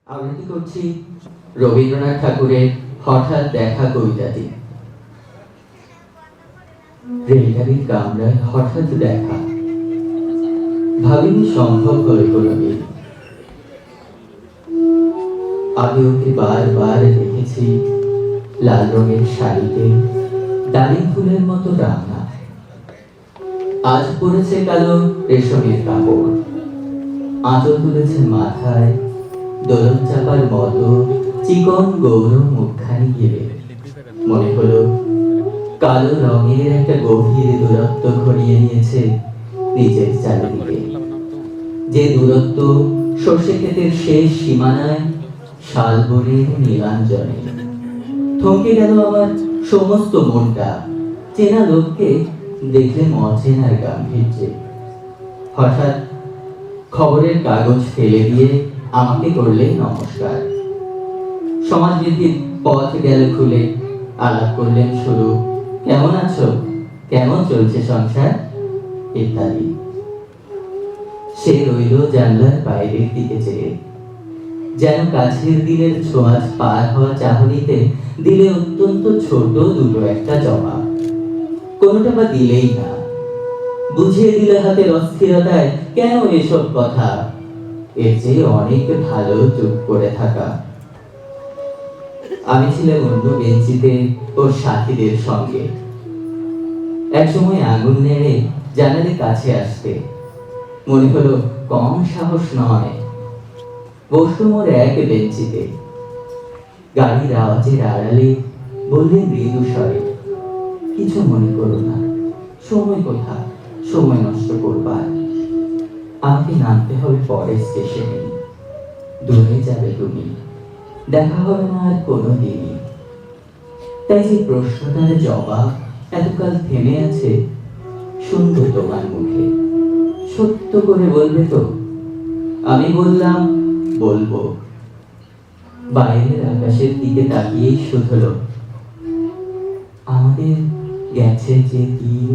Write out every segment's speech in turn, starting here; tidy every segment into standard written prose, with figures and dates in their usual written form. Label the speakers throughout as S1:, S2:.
S1: আবৃত্তি করছি রবীন্দ্রনাথ ঠাকুরের হঠাৎ দেখা কবিতাটি। রেলগাড়ির কামরায় হঠাৎ দেখা, ভাবিনি সম্ভব হয়ে কোনোদিন। আমি ওকে বারবার দেখেছি লাল রঙের শাড়িতে ডালিম ফুলের মতো রাঙা। আজ পরেছে কালো রেশমের কাপড়, আঁচল তুলেছে মাথায় দোলন চাপার মতো চিকন গৌরব মুখখানি ঘিরে। মনে হলো কালো রঙের একটা গভীর দূরত্ব ঘনিয়ে নিয়েছে নিজের চারিদিকে, যে দূরত্ব সর্ষে ক্ষেতের শেষ সীমানায় শালবনের নীলাঞ্জনে। থমকে গেল আমার সমস্ত মনটা, চেনা লোককে দেখলে অচেনার গাম্ভীর্যে। হঠাৎ খবরের কাগজ ফেলে দিয়ে আমাকে করলে নমস্কার। সমাজবিধির পথ গেল খুলে, আলাপ করলেন শুরু, কেমন আছো, কেমন চলছে সংসার ইত্যাদি। সে রইল জানলার বাইরের দিকে চেয়ে, যেন কাছের দিনের ছোঁয়াচ পার হওয়া চাহনিতে দিলে অত্যন্ত ছোট দুটো একটা জবাব। কোনোটা বা দিলেই না, বুঝিয়ে দিলে হাতের অস্থিরতায় কেন এসব কথা, এর চেয়ে অনেক ভালো চুপ করে থাকা। আমি ছিলাম অন্য বেঞ্চিতে ওর সাথীদের সঙ্গে। একসময় আঙুল নেড়ে জানালে কাছে আসতে, মনে হলো কম সাহস নয়। বসলুম ওর এক বেঞ্চিতে, গাড়ির আওয়াজের আড়ালে বললেন মৃদু স্বরে, কিছু মনে করো না, সময় কোথা, সময় নষ্ট করবার। আমাকে নামতে হবে পরের স্টেশনে, দূরে যাবে তুমি, দেখা হবে না আর কোনোদিনই। তাই যে প্রশ্নটার জবাব এতকাল থেমে আছে, শুনবো তোমার মুখে, সত্য করে বলবে তো? আমি বললাম বলবো। বাইরের আকাশের দিকে তাকিয়েই শুধলো, আমাদের গেছে যে দিন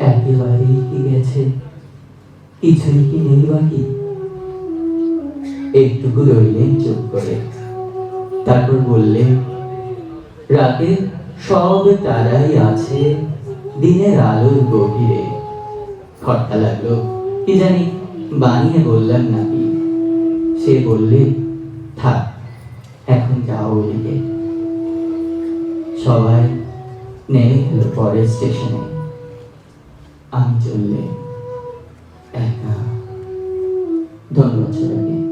S1: একেবারেই কি গেছে, কিছুই কি নেই বাকি। একটুকু রইলেন চুপ করে, তারপর বললেন, রাতে সব তারাই আছে দিনের আলোর গভীরে। খটকা লাগলো, কি জানি বানিয়ে বললাম নাকি। সে বললে, থাক এখন যাও ওদিকে। সবাই নেমে গেল পরের স্টেশনে, আমি চললে একা। ধন্যবাদ সবাইকে।